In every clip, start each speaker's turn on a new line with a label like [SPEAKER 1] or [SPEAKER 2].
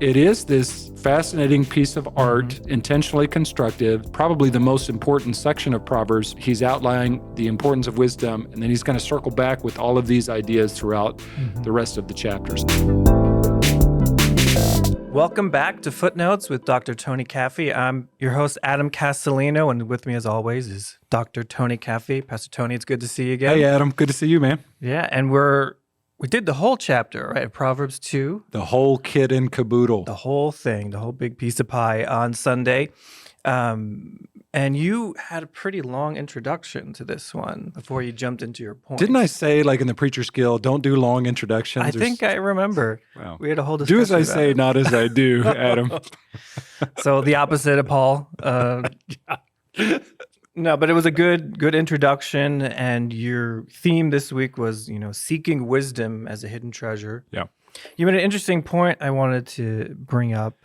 [SPEAKER 1] it is this fascinating piece of art, intentionally constructive, probably the most important section of Proverbs. He's outlining the importance of wisdom, and then he's going to circle back with all of these ideas throughout the rest of the chapters.
[SPEAKER 2] Welcome back to Footnotes with Dr. Tony Caffey. I'm your host, Adam Castellino, and with me as always is Dr. Tony Caffey. Pastor Tony, it's good to see you again.
[SPEAKER 1] Hey, Adam. Good to see you, man.
[SPEAKER 2] Yeah, and we did the whole chapter, right? Proverbs 2.
[SPEAKER 1] The whole kit and caboodle.
[SPEAKER 2] The whole thing, the whole big piece of pie on Sunday. And you had a pretty long introduction to this one before you jumped into your point.
[SPEAKER 1] Didn't I say, like in the Preacher's Guild, don't do long introductions?
[SPEAKER 2] I think I remember.
[SPEAKER 1] Wow.
[SPEAKER 2] We had a whole discussion.
[SPEAKER 1] Do as I say, not as I do, Adam.
[SPEAKER 2] So the opposite of Paul. No, but it was a good introduction, and your theme this week was, seeking wisdom as a hidden treasure.
[SPEAKER 1] Yeah.
[SPEAKER 2] You made an interesting point I wanted to bring up,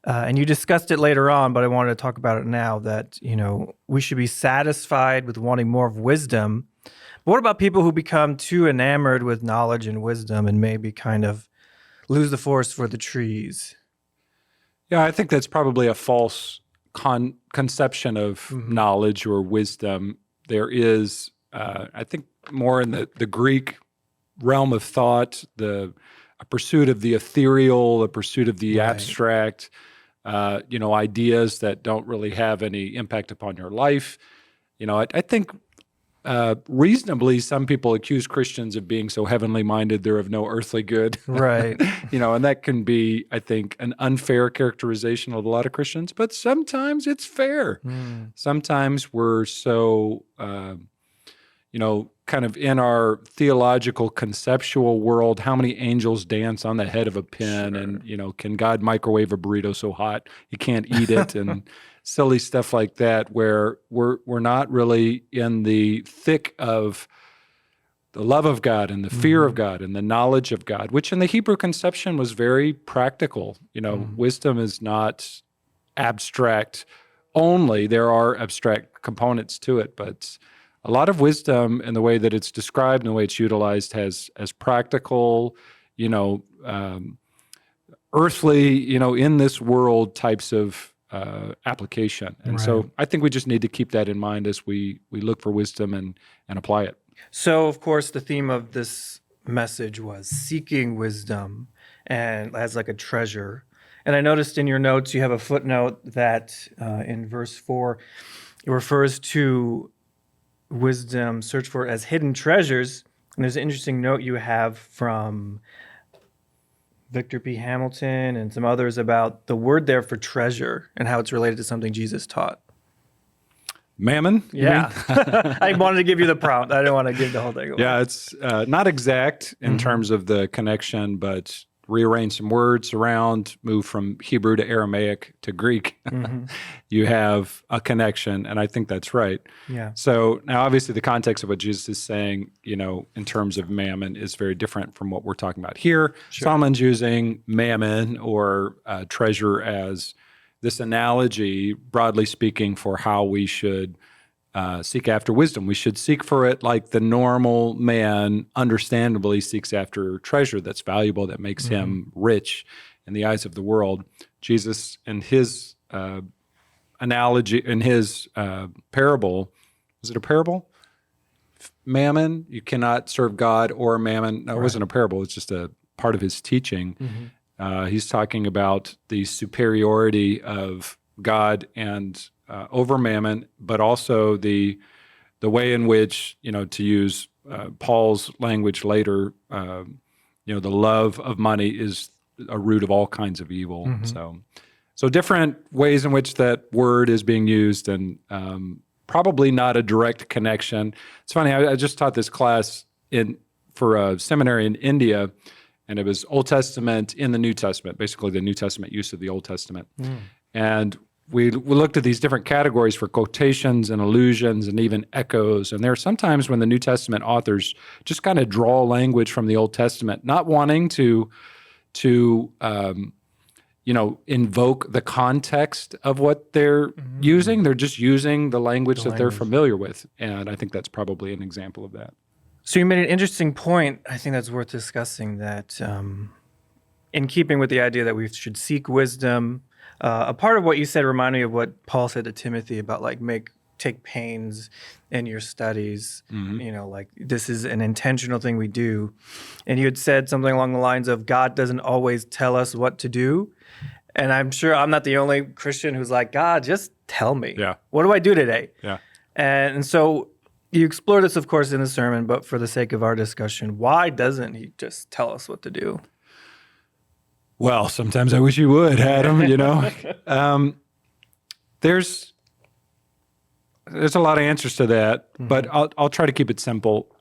[SPEAKER 2] and you discussed it later on, but I wanted to talk about it now, that, we should be satisfied with wanting more of wisdom. But what about people who become too enamored with knowledge and wisdom and maybe kind of lose the forest for the trees?
[SPEAKER 1] Yeah, I think that's probably a false conception of knowledge or wisdom. There is, I think, more in the Greek realm of thought, a pursuit of the ethereal, a pursuit of the abstract, ideas that don't really have any impact upon your life. I think reasonably some people accuse Christians of being so heavenly minded they're of no earthly good.
[SPEAKER 2] Right.
[SPEAKER 1] And that can be, I think, an unfair characterization of a lot of Christians, but sometimes it's fair. Sometimes we're so, kind of in our theological conceptual world, how many angels dance on the head of a pin, and, can God microwave a burrito so hot you can't eat it, and silly stuff like that, where we're not really in the thick of the love of God and the fear of God and the knowledge of God, which in the Hebrew conception was very practical. Wisdom is not abstract only. There are abstract components to it, but a lot of wisdom in the way that it's described and the way it's utilized has as practical, earthly, in this world types of application. And so I think we just need to keep that in mind as we look for wisdom and apply it.
[SPEAKER 2] So, of course, the theme of this message was seeking wisdom and as like a treasure. And I noticed in your notes you have a footnote that in verse 4, it refers to wisdom, search for it as hidden treasures. And there's an interesting note you have from Victor P. Hamilton and some others about the word there for treasure and how it's related to something Jesus taught.
[SPEAKER 1] Mammon?
[SPEAKER 2] Yeah. I wanted to give you the prompt. I didn't want to give the whole thing away.
[SPEAKER 1] Yeah, it's not exact in terms of the connection, but rearrange some words around, move from Hebrew to Aramaic to Greek, you have a connection, and I think that's right.
[SPEAKER 2] Yeah.
[SPEAKER 1] So now, obviously, the context of what Jesus is saying, in terms of mammon is very different from what we're talking about here. Sure. Solomon's using mammon or treasure as this analogy, broadly speaking, for how we should seek after wisdom. We should seek for it like the normal man understandably seeks after treasure that's valuable, that makes him rich in the eyes of the world. Jesus, in his analogy, in his parable, was it a parable? Mammon, you cannot serve God or mammon. No, it wasn't a parable. It's just a part of his teaching. He's talking about the superiority of God and over mammon, but also the way in which, to use Paul's language later, the love of money is a root of all kinds of evil. So different ways in which that word is being used, and probably not a direct connection. It's funny, I just taught this class for a seminary in India, and it was Old Testament in the New Testament, basically the New Testament use of the Old Testament. And we looked at these different categories for quotations and allusions and even echoes. And there are sometimes when the New Testament authors just kind of draw language from the Old Testament, not wanting to invoke the context of what they're using. They're just using the language that they're familiar with. And I think that's probably an example of that.
[SPEAKER 2] So you made an interesting point, I think that's worth discussing, that in keeping with the idea that we should seek wisdom, a part of what you said reminded me of what Paul said to Timothy about like take pains in your studies. You know, like this is an intentional thing we do. And you had said something along the lines of God doesn't always tell us what to do. And I'm sure I'm not the only Christian who's like, God, just tell me.
[SPEAKER 1] Yeah.
[SPEAKER 2] What do I do today?
[SPEAKER 1] Yeah.
[SPEAKER 2] And so you explore this, of course, in the sermon, but for the sake of our discussion, why doesn't he just tell us what to do?
[SPEAKER 1] Well, sometimes I wish you would, Adam, you know. There's a lot of answers to that, but I'll try to keep it simple.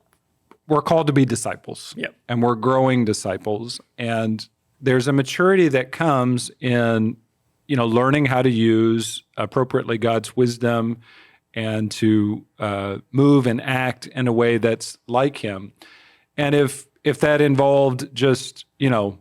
[SPEAKER 1] We're called to be disciples, and we're growing disciples, and there's a maturity that comes in, you know, learning how to use appropriately God's wisdom and to move and act in a way that's like Him. And if that involved just, you know,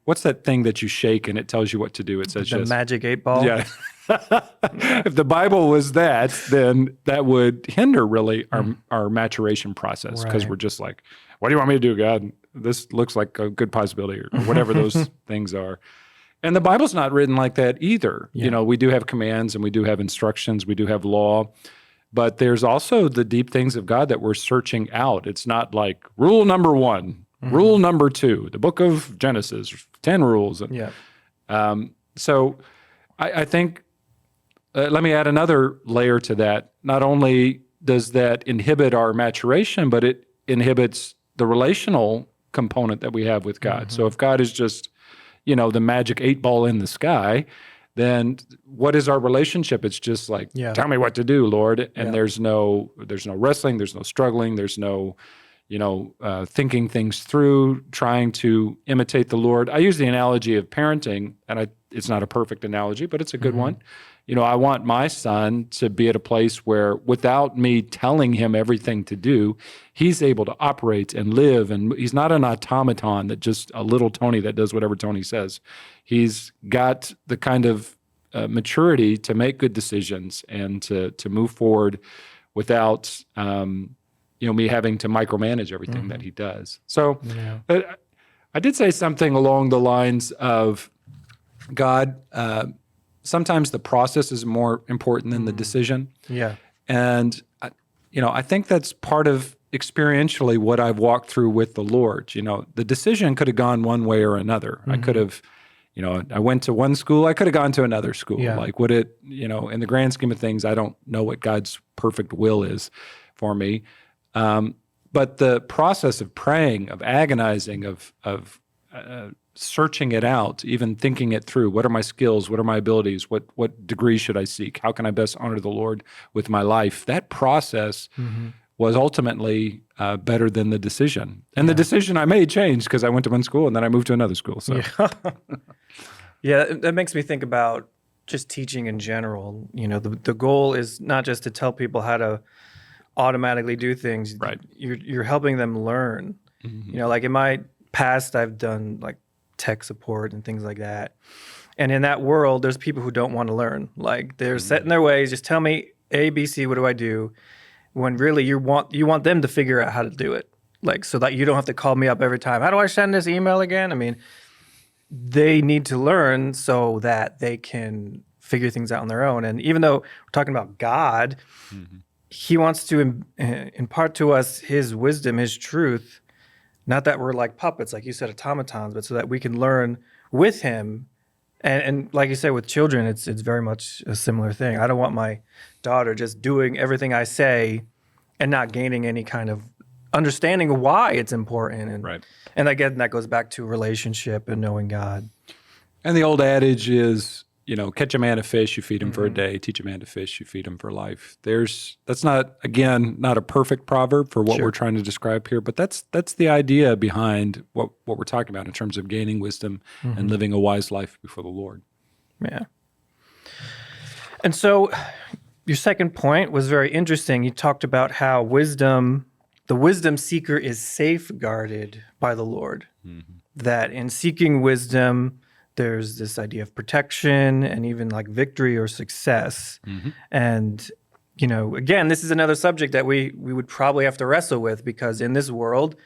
[SPEAKER 1] what's that thing that you shake and it tells you what to do? It says
[SPEAKER 2] the magic 8-ball.
[SPEAKER 1] Yeah. If the Bible was that, then that would hinder really our maturation process, because we're just like, what do you want me to do, God? This looks like a good possibility, or whatever those things are. And the Bible's not written like that either. You know, we do have commands and we do have instructions, we do have law, but there's also the deep things of God that we're searching out. It's not like rule number 1, rule number 2, the book of Genesis, 10 rules. So I think, let me add another layer to that. Not only does that inhibit our maturation, but it inhibits the relational component that we have with God. So if God is just, you know, the magic 8-ball in the sky, then what is our relationship? It's just like, tell me what to do, Lord. And there's no wrestling, there's no struggling, there's no, you know, thinking things through, trying to imitate the Lord. I use the analogy of parenting, and it's not a perfect analogy, but it's a good one. You know, I want my son to be at a place where, without me telling him everything to do, he's able to operate and live. And he's not an automaton that just a little Tony that does whatever Tony says. He's got the kind of maturity to make good decisions and to move forward without, you know, me having to micromanage everything that he does. So I did say something along the lines of God, sometimes the process is more important than the decision. And, you know, I think that's part of experientially what I've walked through with the Lord. You know, the decision could have gone one way or another. I could have, you know, I went to one school, I could have gone to another school. Like, would it, you know, in the grand scheme of things, I don't know what God's perfect will is for me. But the process of praying, of agonizing, of searching it out, even thinking it through. What are my skills? What are my abilities? What degree should I seek? How can I best honor the Lord with my life? That process was ultimately better than the decision. And the decision I made changed because I went to one school and then I moved to another school. So
[SPEAKER 2] that makes me think about just teaching in general. You know, the goal is not just to tell people how to automatically do things.
[SPEAKER 1] Right.
[SPEAKER 2] You're helping them learn. You know, like in my past, I've done like tech support and things like that. And in that world, there's people who don't want to learn. Like they're set in their ways. Just tell me A, B, C, what do I do? When really you want them to figure out how to do it. Like, so that you don't have to call me up every time. How do I send this email again? I mean, they need to learn so that they can figure things out on their own. And even though we're talking about God, He wants to impart to us His wisdom, His truth. Not that we're like puppets, like you said, automatons, but so that we can learn with Him. And like you said, with children, it's very much a similar thing. I don't want my daughter just doing everything I say and not gaining any kind of understanding of why it's important. And again, that goes back to relationship and knowing God.
[SPEAKER 1] And the old adage is, you know, catch a man a fish, you feed him for a day. Teach a man to fish, you feed him for life. That's not, again, not a perfect proverb for what we're trying to describe here, but that's the idea behind what we're talking about in terms of gaining wisdom and living a wise life before the Lord.
[SPEAKER 2] Yeah. And so your second point was very interesting. You talked about how the wisdom seeker is safeguarded by the Lord. That in seeking wisdom, there's this idea of protection and even like victory or success. And, you know, again, this is another subject that we would probably have to wrestle with, because in this world,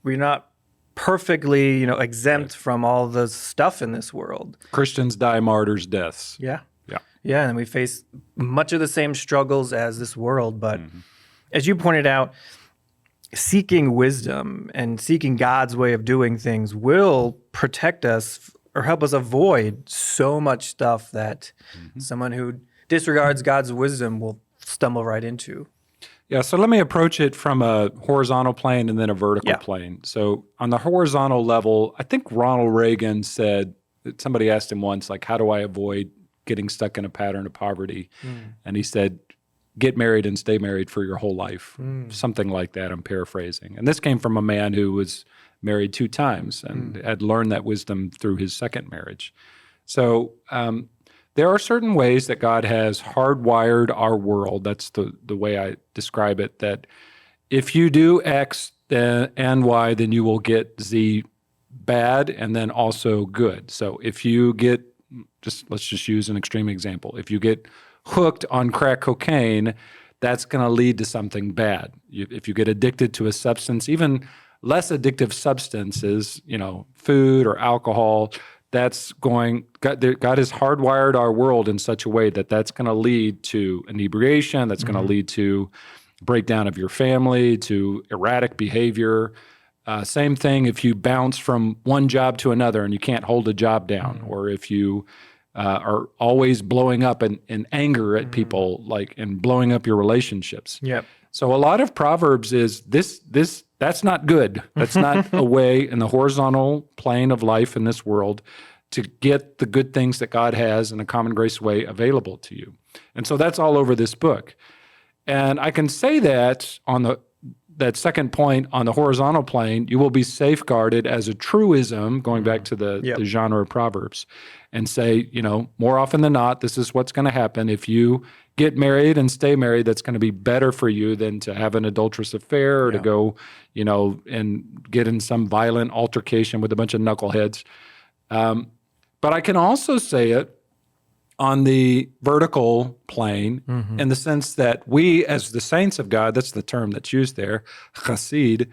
[SPEAKER 2] we're not perfectly, exempt from all the stuff in this world.
[SPEAKER 1] Christians die martyrs' deaths.
[SPEAKER 2] Yeah.
[SPEAKER 1] Yeah.
[SPEAKER 2] Yeah, and we face much of the same struggles as this world. But as you pointed out, seeking wisdom and seeking God's way of doing things will protect us or help us avoid so much stuff that someone who disregards God's wisdom will stumble right into.
[SPEAKER 1] Yeah, so let me approach it from a horizontal plane and then a vertical plane. So on the horizontal level, I think Ronald Reagan said, somebody asked him once, like, how do I avoid getting stuck in a pattern of poverty? And he said, get married and stay married for your whole life. Something like that, I'm paraphrasing. And this came from a man who was married 2 times and had learned that wisdom through his second marriage. So there are certain ways that God has hardwired our world. That's the way I describe it, that if you do X and Y, then you will get Z bad and then also good. So if you get, let's just use an extreme example. If you get hooked on crack cocaine, that's going to lead to something bad. If you get addicted to a substance, even less addictive substances, food or alcohol, God has hardwired our world in such a way that that's going to lead to inebriation, that's going to lead to breakdown of your family, to erratic behavior. Same thing if you bounce from one job to another and you can't hold a job down, or if you are always blowing up in anger at people, and blowing up your relationships.
[SPEAKER 2] Yep.
[SPEAKER 1] So a lot of Proverbs is that's not good. That's not a way in the horizontal plane of life in this world to get the good things that God has in a common grace way available to you. And so that's all over this book. And I can say that on that second point on the horizontal plane, you will be safeguarded as a truism, going back to the genre of Proverbs, and say, more often than not, this is what's going to happen. If you get married and stay married, that's going to be better for you than to have an adulterous affair or to go, and get in some violent altercation with a bunch of knuckleheads. But I can also say it on the vertical plane in the sense that we, as the saints of God, that's the term that's used there, chassid,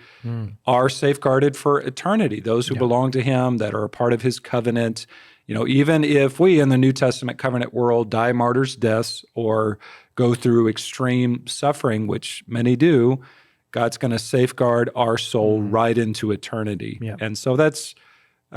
[SPEAKER 1] are safeguarded for eternity. Those who belong to him, that are a part of his covenant. Even if we in the New Testament covenant world die martyrs' deaths or go through extreme suffering, which many do, God's going to safeguard our soul right into eternity. Yeah. And so that's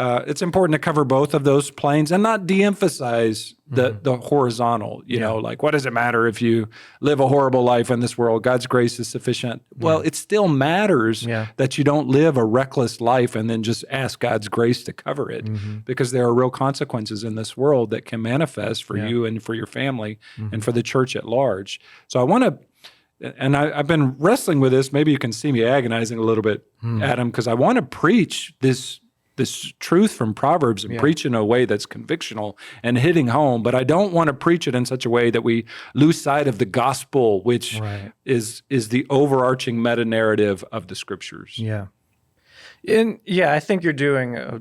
[SPEAKER 1] it's important to cover both of those planes and not de-emphasize the horizontal, like, what does it matter if you live a horrible life in this world? God's grace is sufficient. Well, it still matters that you don't live a reckless life and then just ask God's grace to cover it, because there are real consequences in this world that can manifest for you and for your family and for the church at large. So I want to, and I've been wrestling with this. Maybe you can see me agonizing a little bit, Adam, because I want to preach this truth from Proverbs and preach in a way that's convictional and hitting home, but I don't want to preach it in such a way that we lose sight of the gospel, which is the overarching meta narrative of the scriptures.
[SPEAKER 2] Yeah. I think you're doing a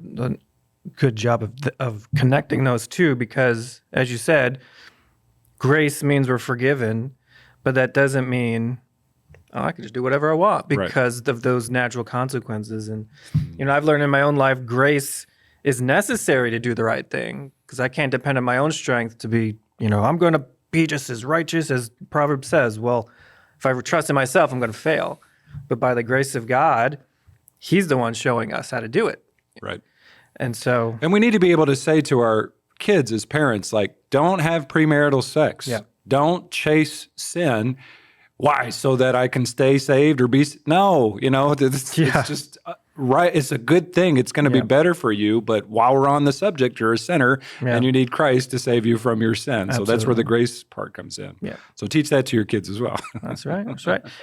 [SPEAKER 2] good job of connecting those two, because as you said, grace means we're forgiven, but that doesn't mean I can just do whatever I want because of those natural consequences. And, I've learned in my own life, grace is necessary to do the right thing, because I can't depend on my own strength to be, I'm going to be just as righteous as Proverbs says. Well, if I trust in myself, I'm going to fail. But by the grace of God, he's the one showing us how to do it.
[SPEAKER 1] Right.
[SPEAKER 2] And
[SPEAKER 1] we need to be able to say to our kids as parents, like, don't have premarital sex. Yeah. Don't chase sin. Why? So that I can stay saved or be? No, it's just right. It's a good thing. It's going to be better for you. But while we're on the subject, you're a sinner and you need Christ to save you from your sin. So that's where the grace part comes in. Yeah. So teach that to your kids as well.
[SPEAKER 2] That's right.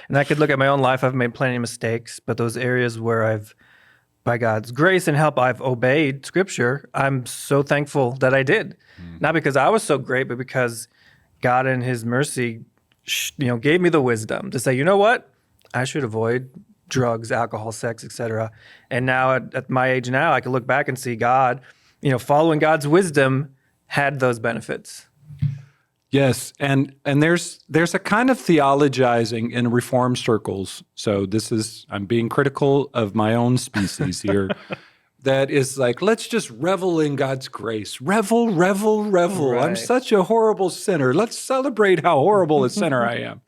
[SPEAKER 2] And I could look at my own life. I've made plenty of mistakes, but those areas where by God's grace and help, I've obeyed Scripture, I'm so thankful that I did. Not because I was so great, but because God in his mercy gave me the wisdom to say, you know what? I should avoid drugs, alcohol, sex, etc. And now at my age now, I can look back and see God, following God's wisdom had those benefits.
[SPEAKER 1] Yes, and there's a kind of theologizing in reform circles. So I'm being critical of my own species here. That is like, let's just revel in God's grace. Revel, revel, revel. I'm
[SPEAKER 2] Right.
[SPEAKER 1] such a horrible sinner. Let's celebrate how horrible a sinner I am.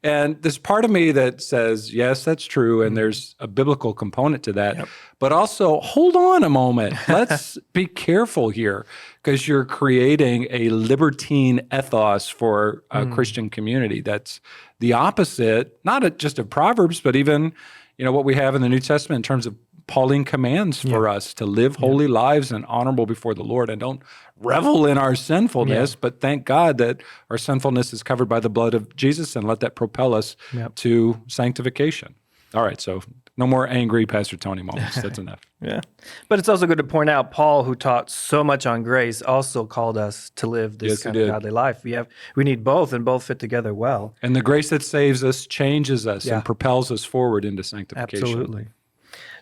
[SPEAKER 1] And there's part of me that says, yes, that's true. And there's a biblical component to that.
[SPEAKER 2] Yep.
[SPEAKER 1] But also, hold on a moment. Let's be careful here because you're creating a libertine ethos for a Christian community. That's the opposite, not just of Proverbs, but even, what we have in the New Testament in terms of Pauline commands for us to live holy lives and honorable before the Lord, and don't revel in our sinfulness, but thank God that our sinfulness is covered by the blood of Jesus, and let that propel us to sanctification. All right, so no more angry Pastor Tony moments. That's enough.
[SPEAKER 2] Yeah. But it's also good to point out Paul, who taught so much on grace, also called us to live this kind of godly life. We need both, and both fit together well.
[SPEAKER 1] And the grace that saves us changes us and propels us forward into sanctification.
[SPEAKER 2] Absolutely.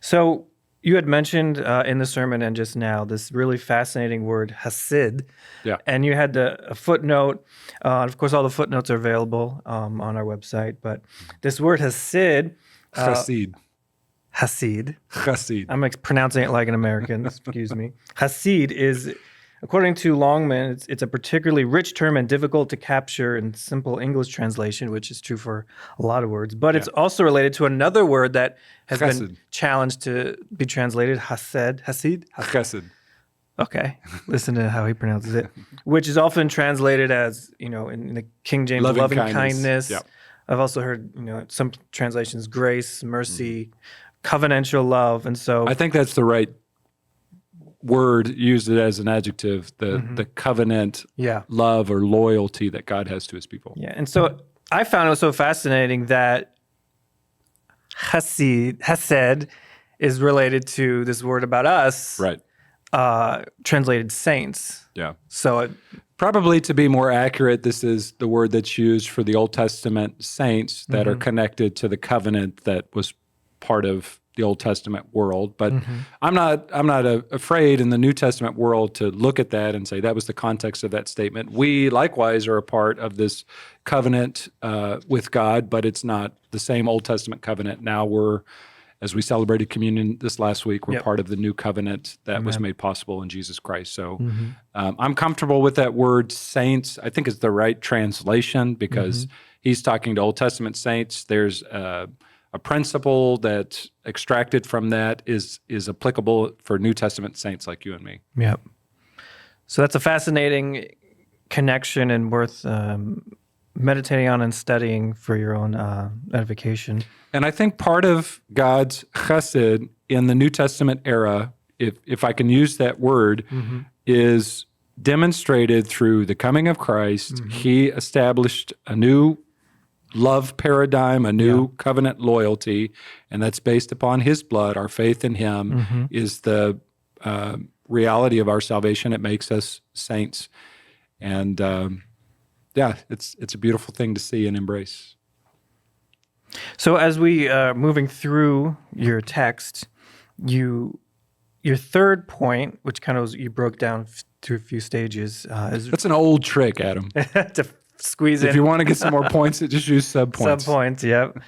[SPEAKER 2] So you had mentioned in the sermon and just now this really fascinating word, hasid.
[SPEAKER 1] Yeah.
[SPEAKER 2] And you had a footnote. Of course, all the footnotes are available on our website. But this word hasid.
[SPEAKER 1] Chassid.
[SPEAKER 2] Hasid.
[SPEAKER 1] Chassid.
[SPEAKER 2] I'm pronouncing it like an American. Excuse me. Hasid is, according to Longman, it's a particularly rich term and difficult to capture in simple English translation, which is true for a lot of words. But it's also related to another word that has been challenged to be translated, hasid.
[SPEAKER 1] Chesed.
[SPEAKER 2] Okay, listen to how he pronounces it, which is often translated as, in the King James, loving kindness.
[SPEAKER 1] Yep.
[SPEAKER 2] I've also heard, some translations, grace, mercy, covenantal love. And so
[SPEAKER 1] I think that's the right word, used it as an adjective, the covenant love or loyalty that God has to his people.
[SPEAKER 2] Yeah, and so I found it so fascinating that hesed is related to this word about us,
[SPEAKER 1] Right.
[SPEAKER 2] Translated saints.
[SPEAKER 1] Yeah.
[SPEAKER 2] So
[SPEAKER 1] probably to be more accurate, this is the word that's used for the Old Testament saints that are connected to the covenant that was part of the Old Testament world. But I'm not afraid in the New Testament world to look at that and say that was the context of that statement. We likewise are a part of this covenant with God, but it's not the same Old Testament covenant. Now as we celebrated communion this last week, we're part of the new covenant that was made possible in Jesus Christ. So I'm comfortable with that word saints. I think it's the right translation because he's talking to Old Testament saints. There's a principle that extracted from that is applicable for New Testament saints like you and me.
[SPEAKER 2] Yep. So that's a fascinating connection and worth meditating on and studying for your own edification.
[SPEAKER 1] And I think part of God's chesed in the New Testament era, if I can use that word, is demonstrated through the coming of Christ. He established a new love paradigm, a new covenant loyalty, and that's based upon his blood. Our faith in him is the reality of our salvation. It makes us saints. And it's a beautiful thing to see and embrace.
[SPEAKER 2] So as we are moving through your text, your third point, which kind of you broke down through a few stages, is
[SPEAKER 1] That's an old trick, Adam.
[SPEAKER 2] to squeeze
[SPEAKER 1] If
[SPEAKER 2] in
[SPEAKER 1] you want to get some more points, just use subpoints.
[SPEAKER 2] subpoints. Yep.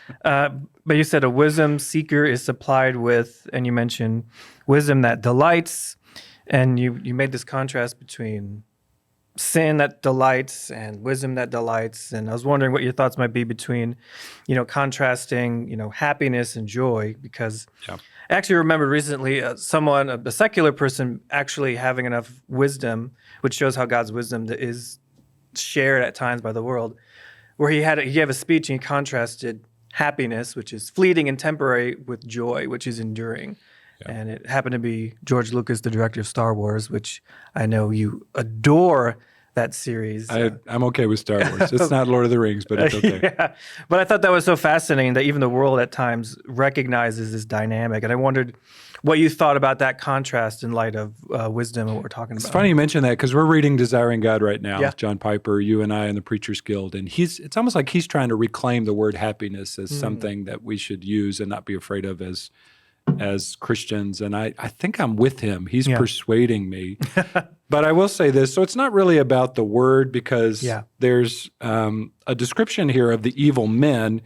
[SPEAKER 2] But you said a wisdom seeker is supplied with, and you mentioned wisdom that delights, and you made this contrast between sin that delights and wisdom that delights. And I was wondering what your thoughts might be between, contrasting, happiness and joy, because I actually remember recently a secular person actually having enough wisdom, which shows how God's wisdom is shared at times by the world, where he gave a speech and he contrasted happiness, which is fleeting and temporary, with joy, which is enduring. And it happened to be George Lucas, the director of Star Wars, which I know you adore that series.
[SPEAKER 1] I'm okay with Star Wars. It's not Lord of the Rings, but it's okay.
[SPEAKER 2] Yeah. But I thought that was so fascinating that even the world at times recognizes this dynamic. And I wondered what you thought about that contrast in light of wisdom and what we're talking about.
[SPEAKER 1] It's funny you mention that because we're reading Desiring God right now,
[SPEAKER 2] Yeah.
[SPEAKER 1] John Piper, you and I, and the Preachers Guild. And it's almost like he's trying to reclaim the word happiness as something that we should use and not be afraid of as as Christians, and I think I'm with him. He's
[SPEAKER 2] Yeah.
[SPEAKER 1] persuading me. But I will say this. So it's not really about the word, because
[SPEAKER 2] Yeah.
[SPEAKER 1] there's a description here of the evil men,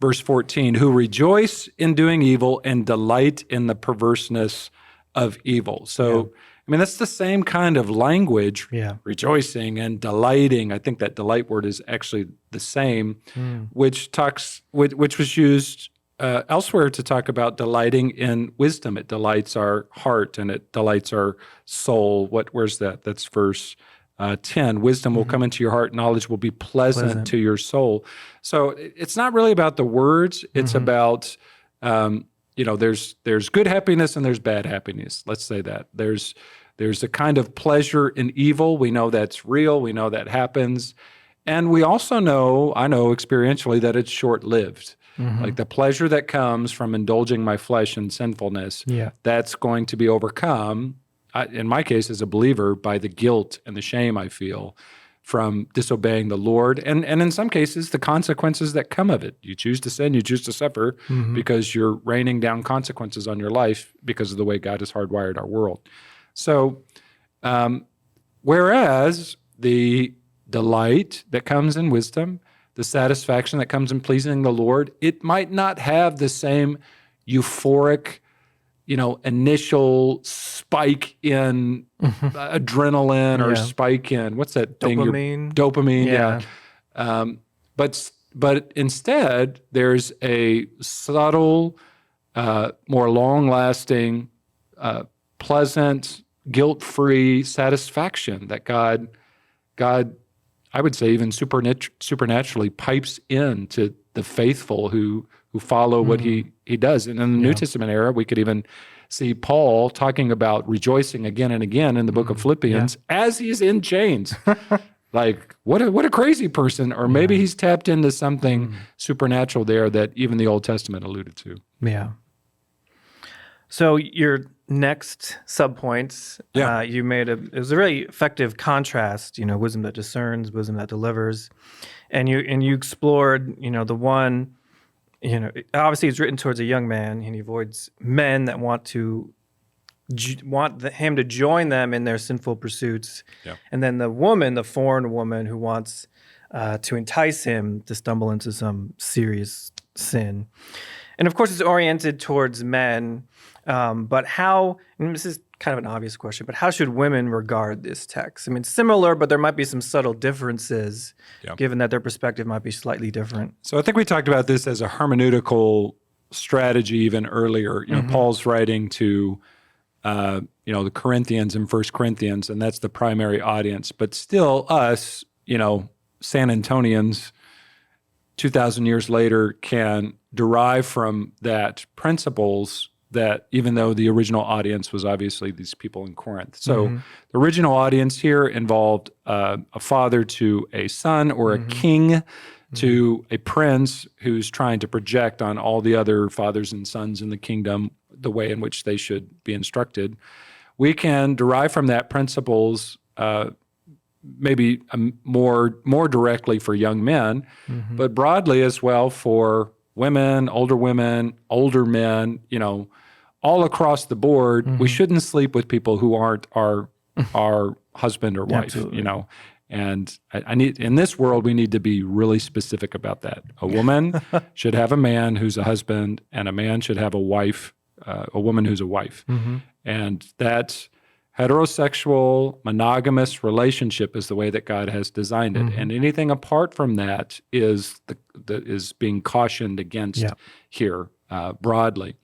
[SPEAKER 1] verse 14, who rejoice in doing evil and delight in the perverseness of evil. So, I mean, that's the same kind of language,
[SPEAKER 2] Yeah.
[SPEAKER 1] rejoicing and delighting. I think that delight word is actually the same, which was used elsewhere to talk about delighting in wisdom. It delights our heart and it delights our soul. Where's that? That's verse 10. Wisdom will come into your heart, knowledge will be pleasant to your soul. So it's not really about the words. It's about, there's good happiness and there's bad happiness. Let's say that. There's a kind of pleasure in evil. We know that's real. We know that happens. And we also know, I know experientially, that it's short-lived. Like the pleasure that comes from indulging my flesh in sinfulness, that's going to be overcome, in my case as a believer, by the guilt and the shame I feel from disobeying the Lord. And in some cases, the consequences that come of it. You choose to sin, you choose to suffer because you're raining down consequences on your life because of the way God has hardwired our world. So, whereas the delight that comes in wisdom, the satisfaction that comes in pleasing the Lord, it might not have the same euphoric, initial spike in adrenaline or spike in, what's that thing? Dopamine, yeah. But instead, there's a subtle, more long-lasting, pleasant, guilt-free satisfaction that God, I would say, even supernaturally pipes into the faithful who follow what he does. And in the New Testament era, we could even see Paul talking about rejoicing again and again in the book of Philippians as he's in chains. Like, what a crazy person. Or maybe he's tapped into something supernatural there that even the Old Testament alluded to.
[SPEAKER 2] Yeah. So your next subpoints, you made it was a really effective contrast, wisdom that discerns, wisdom that delivers. And you explored, the one, obviously it's written towards a young man, and he avoids men that want him to join them in their sinful pursuits. Yeah. And then the woman, the foreign woman who wants to entice him to stumble into some serious sin. And of course, it's oriented towards men. But how, and this is kind of an obvious question, but how should women regard this text? I mean, similar, but there might be some subtle differences, given that their perspective might be slightly different.
[SPEAKER 1] So I think we talked about this as a hermeneutical strategy even earlier. Paul's writing to, the Corinthians in 1 Corinthians, and that's the primary audience. But still, us, San Antonians, 2,000 years later, can derive from that principles that even though the original audience was obviously these people in Corinth. So the original audience here involved a father to a son, or a king to a prince who's trying to project on all the other fathers and sons in the kingdom the way in which they should be instructed. We can derive from that principles maybe more directly for young men, but broadly as well for women, older men, all across the board. We shouldn't sleep with people who aren't our husband or wife,
[SPEAKER 2] Absolutely.
[SPEAKER 1] And I need, in this world, we need to be really specific about that. A woman should have a man who's a husband, and a man should have a wife, a woman who's a wife. And that heterosexual, monogamous relationship is the way that God has designed it. And anything apart from that is is being cautioned against here broadly.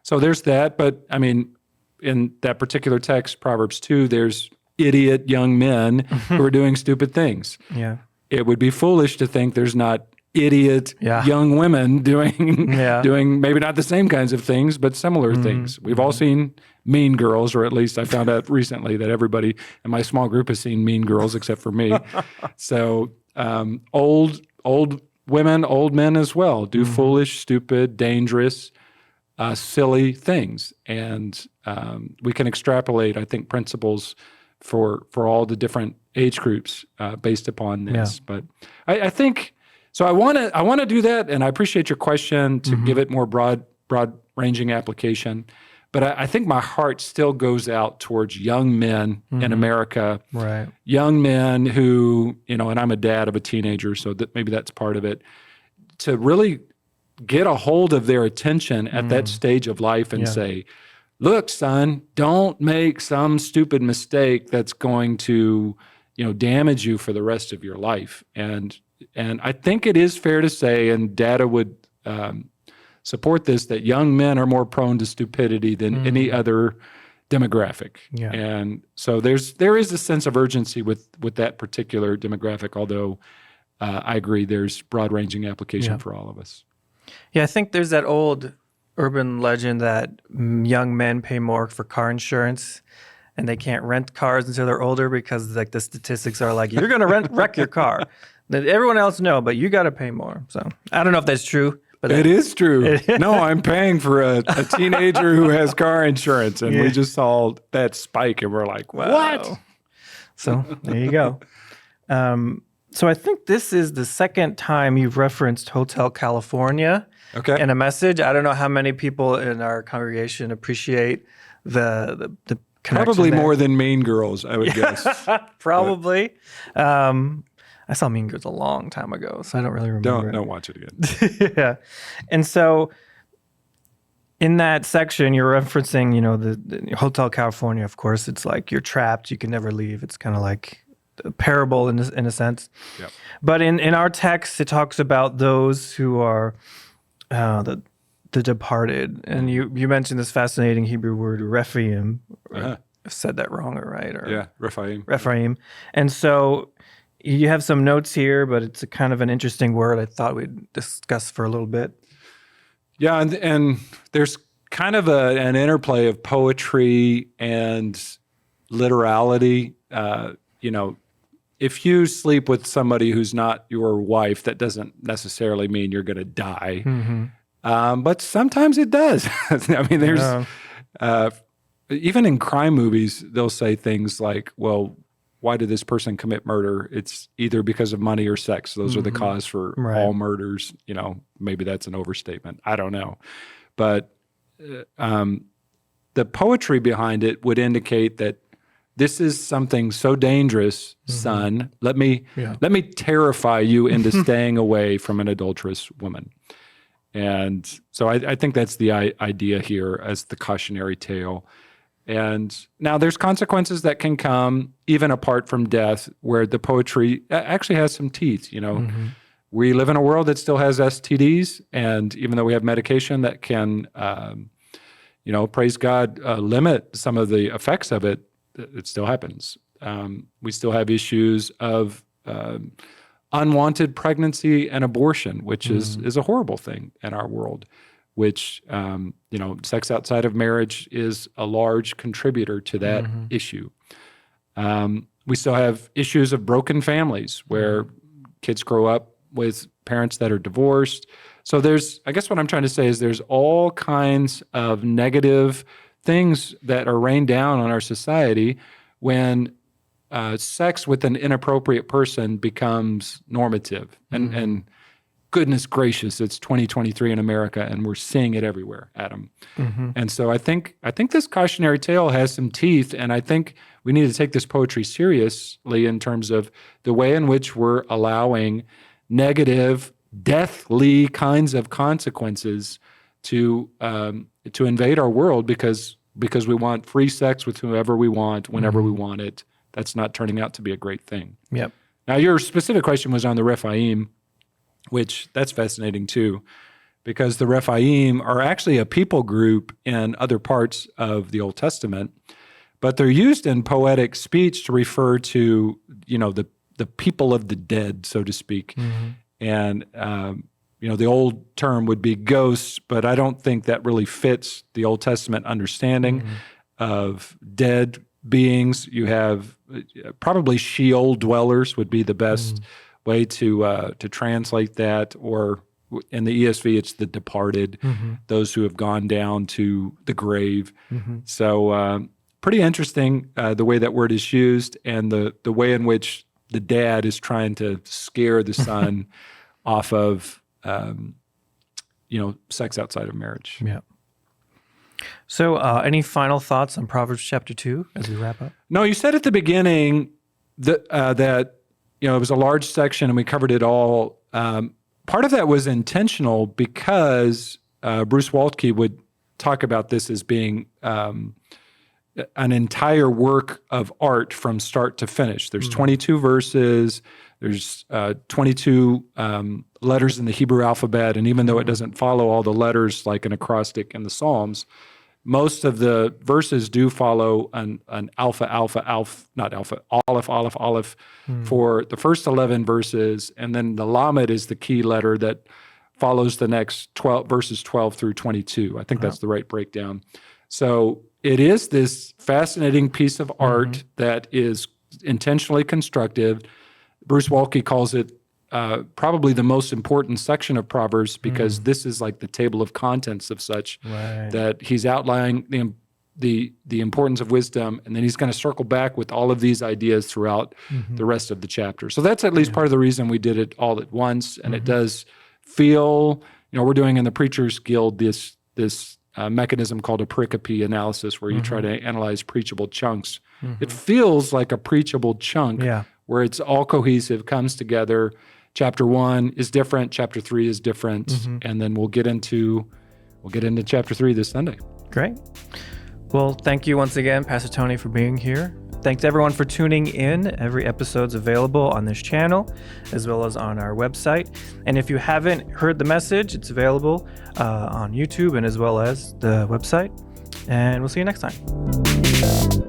[SPEAKER 1] So there's that. But I mean, in that particular text, Proverbs 2, there's idiot young men who are doing stupid things.
[SPEAKER 2] Yeah.
[SPEAKER 1] It would be foolish to think there's not idiot young women doing maybe not the same kinds of things, but similar things. We've all seen Mean Girls, or at least I found out recently that everybody in my small group has seen Mean Girls except for me. So old women, old men as well do foolish, stupid, dangerous, silly things. And we can extrapolate, I think, principles for all the different age groups based upon this. But I think, so I want to do that, and I appreciate your question to give it more broad ranging application. But I think my heart still goes out towards young men in America,
[SPEAKER 2] Right.
[SPEAKER 1] young men who, and I'm a dad of a teenager, so that maybe that's part of it, to really get a hold of their attention at that stage of life and say, look, son, don't make some stupid mistake that's going to, damage you for the rest of your life. And I think it is fair to say, and data would support this, that young men are more prone to stupidity than any other demographic.
[SPEAKER 2] Yeah.
[SPEAKER 1] And so there is a sense of urgency with that particular demographic, although I agree there's broad-ranging application for all of us.
[SPEAKER 2] Yeah, I think there's that old urban legend that young men pay more for car insurance and they can't rent cars until they're older because like the statistics are like, you're going to wreck your car. That everyone else know, but you got to pay more. So I don't know if that's true. But
[SPEAKER 1] it is true. No, I'm paying for a teenager who has car insurance, and we just saw that spike, and we're like, what?
[SPEAKER 2] So there you go. So I think this is the second time you've referenced Hotel California in a message. I don't know how many people in our congregation appreciate the connection
[SPEAKER 1] Probably
[SPEAKER 2] there.
[SPEAKER 1] more than Mean Girls, I would guess.
[SPEAKER 2] Probably. I saw Mean Girls a long time ago, so I don't really remember.
[SPEAKER 1] Don't watch it again.
[SPEAKER 2] Yeah. And so in that section, you're referencing, the Hotel California, of course. It's like you're trapped. You can never leave. It's kind of like a parable in a sense.
[SPEAKER 1] Yep.
[SPEAKER 2] But in our text, it talks about those who are the departed. And you mentioned this fascinating Hebrew word, Rephaim. I said that wrong, right?
[SPEAKER 1] Rephaim.
[SPEAKER 2] Rephaim. And so you have some notes here, but it's a kind of an interesting word I thought we'd discuss for a little bit.
[SPEAKER 1] Yeah, and there's kind of an interplay of poetry and literality. If you sleep with somebody who's not your wife, that doesn't necessarily mean you're going to die. But sometimes it does. I mean, there's even in crime movies, they'll say things like, well, why did this person commit murder? It's either because of money or sex. Those are the cause for all murders. Maybe that's an overstatement. I don't know. But the poetry behind it would indicate that this is something so dangerous, son. Let me terrify you into staying away from an adulterous woman. And so I think that's the idea here as the cautionary tale. And now there's consequences that can come even apart from death, where the poetry actually has some teeth. We live in a world that still has STDs, and even though we have medication that can, praise God, limit some of the effects of it, it still happens. We still have issues of unwanted pregnancy and abortion, which is a horrible thing in our world. Which, sex outside of marriage is a large contributor to that issue. We still have issues of broken families where kids grow up with parents that are divorced. So I guess what I'm trying to say is there's all kinds of negative things that are rained down on our society when sex with an inappropriate person becomes normative. And goodness gracious, it's 2023 in America, and we're seeing it everywhere, Adam. And so I think this cautionary tale has some teeth, and I think we need to take this poetry seriously in terms of the way in which we're allowing negative, deathly kinds of consequences to invade our world because we want free sex with whoever we want, whenever we want it. That's not turning out to be a great thing.
[SPEAKER 2] Yep.
[SPEAKER 1] Now, your specific question was on the Rephaim, which that's fascinating too, because the Rephaim are actually a people group in other parts of the Old Testament, but they're used in poetic speech to refer to, the people of the dead, so to speak. And, the old term would be ghosts, but I don't think that really fits the Old Testament understanding of dead beings. You have probably Sheol dwellers would be the best way to translate that, or in the ESV, it's the departed, those who have gone down to the grave. So pretty interesting the way that word is used, and the way in which the dad is trying to scare the son off of sex outside of marriage.
[SPEAKER 2] Yeah. So, any final thoughts on Proverbs chapter 2 as we wrap up?
[SPEAKER 1] No, you said at the beginning that it was a large section and we covered it all. Part of that was intentional because Bruce Waltke would talk about this as being an entire work of art from start to finish. There's 22 verses. There's 22 letters in the Hebrew alphabet, and even though it doesn't follow all the letters like an acrostic in the Psalms, most of the verses do follow an aleph, aleph for the first 11 verses, and then the lamed is the key letter that follows the next 12 verses 12 through 22. I think that's the right breakdown. So it is this fascinating piece of art that is intentionally constructive. Bruce Waltke calls it probably the most important section of Proverbs because this is like the table of contents of such that he's outlining the importance of wisdom, and then he's going to circle back with all of these ideas throughout the rest of the chapter. So that's at least part of the reason we did it all at once, and it does feel, we're doing in the Preachers Guild this mechanism called a pericope analysis where you try to analyze preachable chunks. It feels like a preachable chunk where it's all cohesive, comes together. Chapter 1 is different, chapter 3 is different, and then we'll get into chapter 3 this Sunday.
[SPEAKER 2] Great. Well, thank you once again, Pastor Tony, for being here. Thanks everyone for tuning in. Every episode's available on this channel as well as on our website. And if you haven't heard the message, it's available on YouTube and as well as the website. And we'll see you next time.